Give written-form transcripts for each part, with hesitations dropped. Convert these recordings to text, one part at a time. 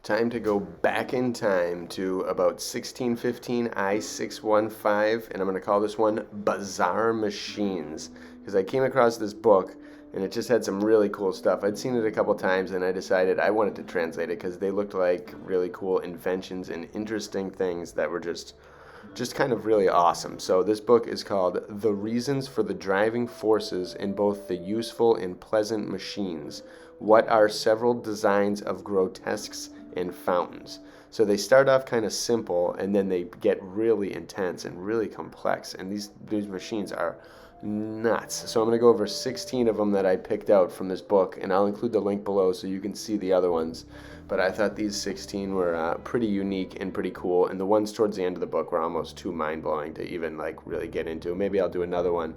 Time to go back in time to about 1615 i615, and I'm going to call this one Bizarre Machines, because I came across this book and it just had some really cool stuff. I'd seen it a couple times and I decided I wanted to translate it because they looked like really cool inventions and interesting things that were just kind of really awesome. So this book is called The Reasons for the Driving Forces in Both the Useful and Pleasant Machines. What are several designs of grotesques and fountains? So they start off kind of simple and then they get really intense and really complex. And these machines are nuts. So I'm going to go over 16 of them that I picked out from this book, and I'll include the link below so you can see the other ones. But I thought these 16 were pretty unique and pretty cool, and the ones towards the end of the book were almost too mind-blowing to even really get into. Maybe I'll do another one,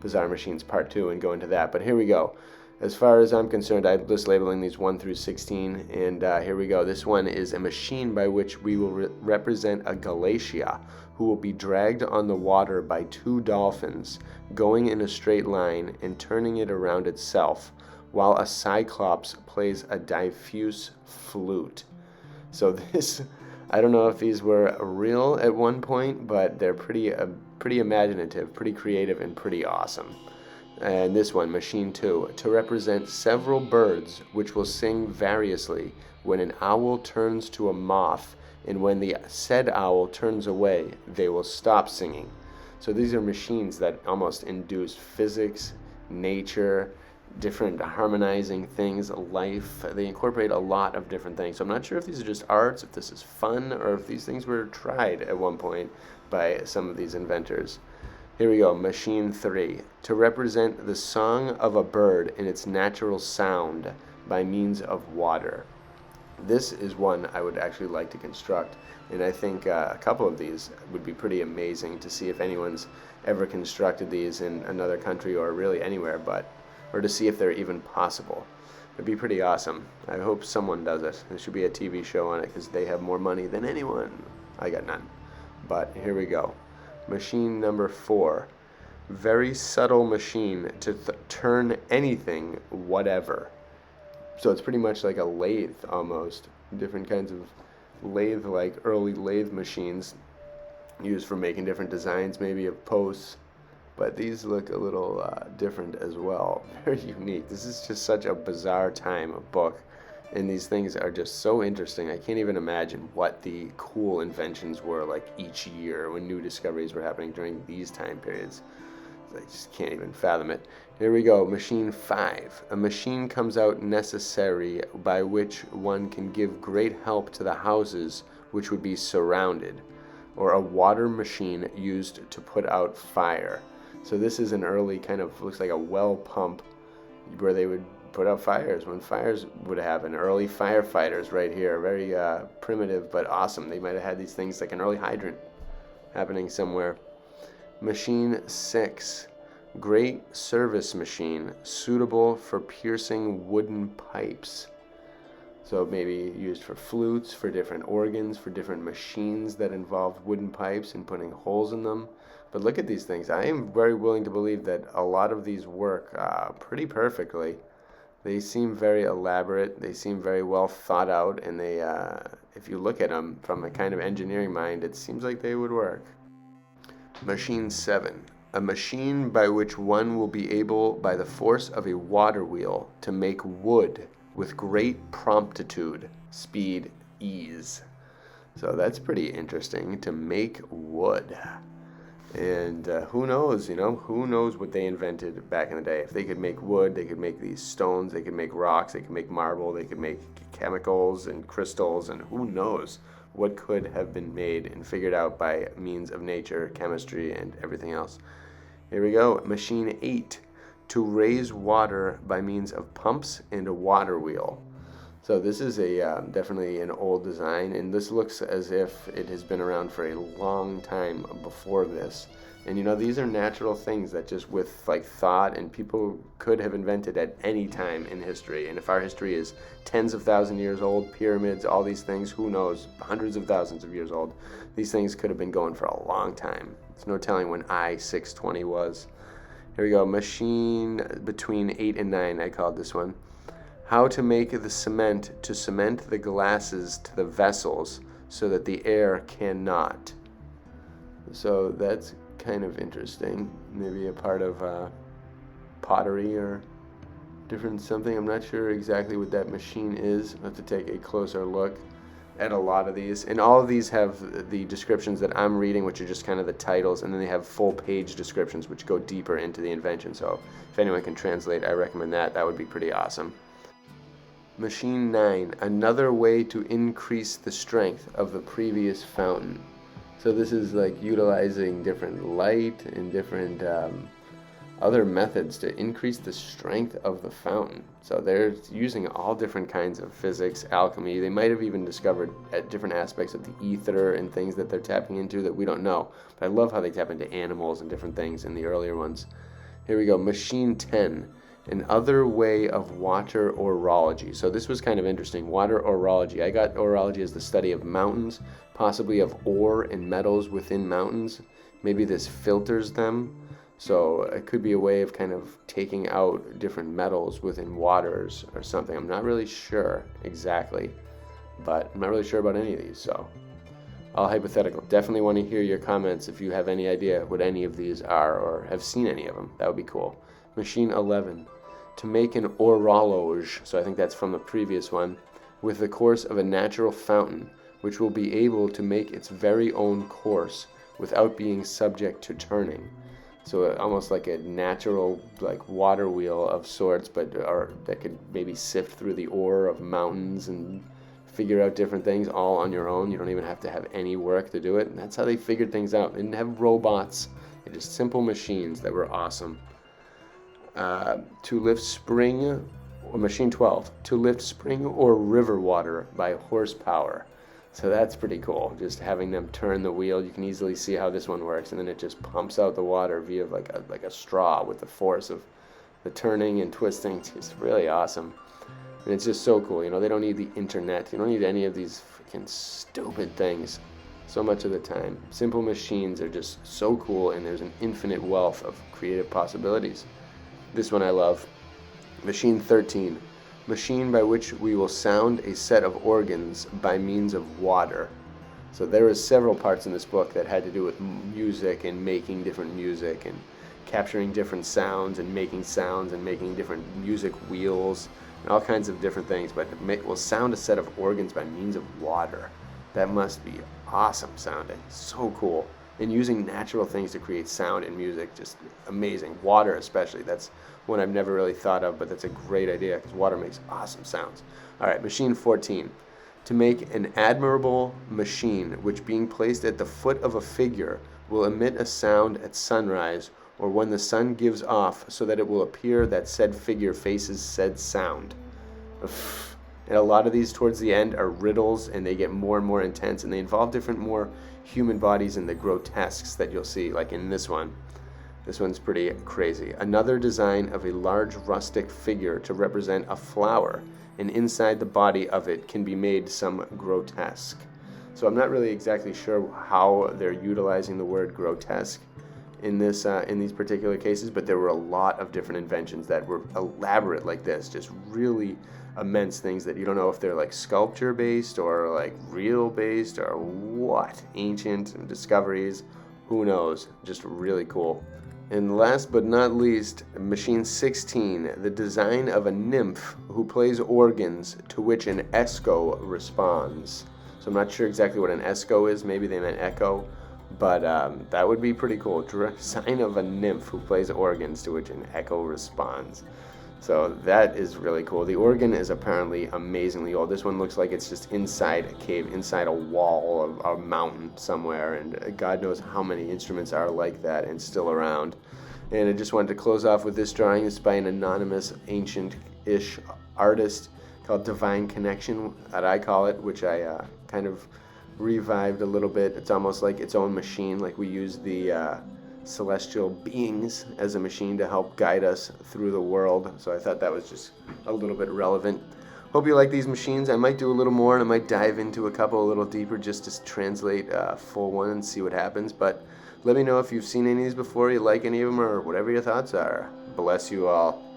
Bizarre Machines Part 2, and go into that. But here we go. As far as I'm concerned, I'm just labeling these 1 through 16, and here we go. This one is a machine by which we will represent a Galatia who will be dragged on the water by 2 dolphins, going in a straight line and turning it around itself, while a cyclops plays a diffuse flute. So this, I don't know if these were real at one point, but they're pretty imaginative, pretty creative, and pretty awesome. And this one, Machine 2, to represent several birds which will sing variously when an owl turns to a moth, and when the said owl turns away, they will stop singing. So these are machines that almost induce physics, nature, different harmonizing things, life. They incorporate a lot of different things. So I'm not sure if these are just arts, if this is fun, or if these things were tried at one point by some of these inventors. Here we go, Machine 3, to represent the song of a bird in its natural sound by means of water. This is one I would actually like to construct, and I think a couple of these would be pretty amazing to see if anyone's ever constructed these in another country or really anywhere, or to see if they're even possible. It'd be pretty awesome. I hope someone does it. There should be a TV show on it because they have more money than anyone. I got none. But here we go. Machine number 4. Very subtle machine to turn anything, whatever. So it's pretty much like a lathe almost. Different kinds of lathe, like early lathe machines used for making different designs, maybe of posts. But these look a little different as well. Very unique. This is just such a bizarre time of book. And these things are just so interesting. I can't even imagine what the cool inventions were like each year when new discoveries were happening during these time periods. I just can't even fathom it. Here we go, Machine 5. A machine comes out necessary by which one can give great help to the houses which would be surrounded, or a water machine used to put out fire. So this is an early kind of, looks like a well pump where they would put out fires when fires would happen. Early firefighters right here, very primitive but awesome. They might have had these things like an early hydrant happening somewhere. Machine 6, great service machine suitable for piercing wooden pipes. So maybe used for flutes, for different organs, for different machines that involved wooden pipes and putting holes in them. But look at these things. I am very willing to believe that a lot of these work pretty perfectly. They seem very elaborate, they seem very well thought out, and they, if you look at them from a kind of engineering mind, it seems like they would work. Machine 7, a machine by which one will be able, by the force of a water wheel, to make wood with great promptitude, speed, ease. So that's pretty interesting, to make wood. And who knows, who knows what they invented back in the day. If they could make wood, they could make these stones, they could make rocks, they could make marble, they could make chemicals and crystals, and who knows what could have been made and figured out by means of nature, chemistry, and everything else. Here we go, Machine 8, to raise water by means of pumps and a water wheel. So this is definitely an old design, and this looks as if it has been around for a long time before this. And these are natural things that just with thought and people could have invented at any time in history. And if our history is tens of thousands of years old, pyramids, all these things, who knows, hundreds of thousands of years old, these things could have been going for a long time. There's no telling when i620 was. Here we go, machine between 8 and 9, I called this one. How to make the cement to cement the glasses to the vessels so that the air cannot. So that's kind of interesting. Maybe a part of pottery or different something. I'm not sure exactly what that machine is. I'll have to take a closer look at a lot of these. And all of these have the descriptions that I'm reading, which are just kind of the titles, and then they have full page descriptions which go deeper into the invention. So if anyone can translate, I recommend that. That would be pretty awesome. Machine 9, another way to increase the strength of the previous fountain. So this is like utilizing different light and different other methods to increase the strength of the fountain. So they're using all different kinds of physics, alchemy. They might have even discovered at different aspects of the ether and things that they're tapping into that we don't know. But I love how they tap into animals and different things in the earlier ones. Here we go, Machine 10. Another way of water orology. So this was kind of interesting. Water orology. I got orology as the study of mountains, possibly of ore and metals within mountains. Maybe this filters them. So it could be a way of kind of taking out different metals within waters or something. I'm not really sure exactly, but I'm not really sure about any of these. So all hypothetical. Definitely want to hear your comments if you have any idea what any of these are or have seen any of them. That would be cool. Machine 11, to make an horologe, so I think that's from the previous one, with the course of a natural fountain, which will be able to make its very own course without being subject to turning. So almost like a natural like water wheel of sorts, but or that could maybe sift through the ore of mountains and figure out different things all on your own. You don't even have to have any work to do it. And that's how they figured things out. They didn't have robots. They're just simple machines that were awesome. To lift spring, or Machine 12, to lift spring or river water by horsepower. So that's pretty cool, just having them turn the wheel. You can easily see how this one works, and then it just pumps out the water via like a straw with the force of the turning and twisting. It's just really awesome. And it's just so cool, you know, they don't need the internet. You don't need any of these freaking stupid things so much of the time. Simple machines are just so cool, and there's an infinite wealth of creative possibilities. This one I love. Machine 13. Machine by which we will sound a set of organs by means of water. So there are several parts in this book that had to do with music and making different music and capturing different sounds and making different music wheels and all kinds of different things. But we'll sound a set of organs by means of water. That must be awesome sounding. So cool. And using natural things to create sound and music, just amazing. Water especially, that's one I've never really thought of, but that's a great idea because water makes awesome sounds. All right, Machine 14. To make an admirable machine which being placed at the foot of a figure will emit a sound at sunrise or when the sun gives off so that it will appear that said figure faces said sound. And a lot of these towards the end are riddles, and they get more and more intense, and they involve different more human bodies in the grotesques that you'll see, like in this one. This one's pretty crazy. Another design of a large rustic figure to represent a flower, and inside the body of it can be made some grotesque. So I'm not really exactly sure how they're utilizing the word grotesque in this in these particular cases, but there were a lot of different inventions that were elaborate like this, just really immense things that you don't know if they're like sculpture based or like real based or what, ancient discoveries, who knows, just really cool. And last but not least, Machine 16, the design of a nymph who plays organs to which an echo responds. So I'm not sure exactly what an echo is, maybe they meant echo, but that would be pretty cool. Design of a nymph who plays organs to which an echo responds. So that is really cool. The organ is apparently amazingly old. This one looks like it's just inside a cave, inside a wall of a mountain somewhere, and God knows how many instruments are like that and still around. And I just wanted to close off with this drawing. It's by an anonymous ancient-ish artist called Divine Connection, that I call it, which I kind of revived a little bit. It's almost like its own machine, like we use the celestial beings as a machine to help guide us through the world. So I thought that was just a little bit relevant. Hope you like these machines. I might do a little more, and I might dive into a couple a little deeper just to translate a full one and see what happens. But let me know if you've seen any of these before, you like any of them, or whatever your thoughts are. Bless you all.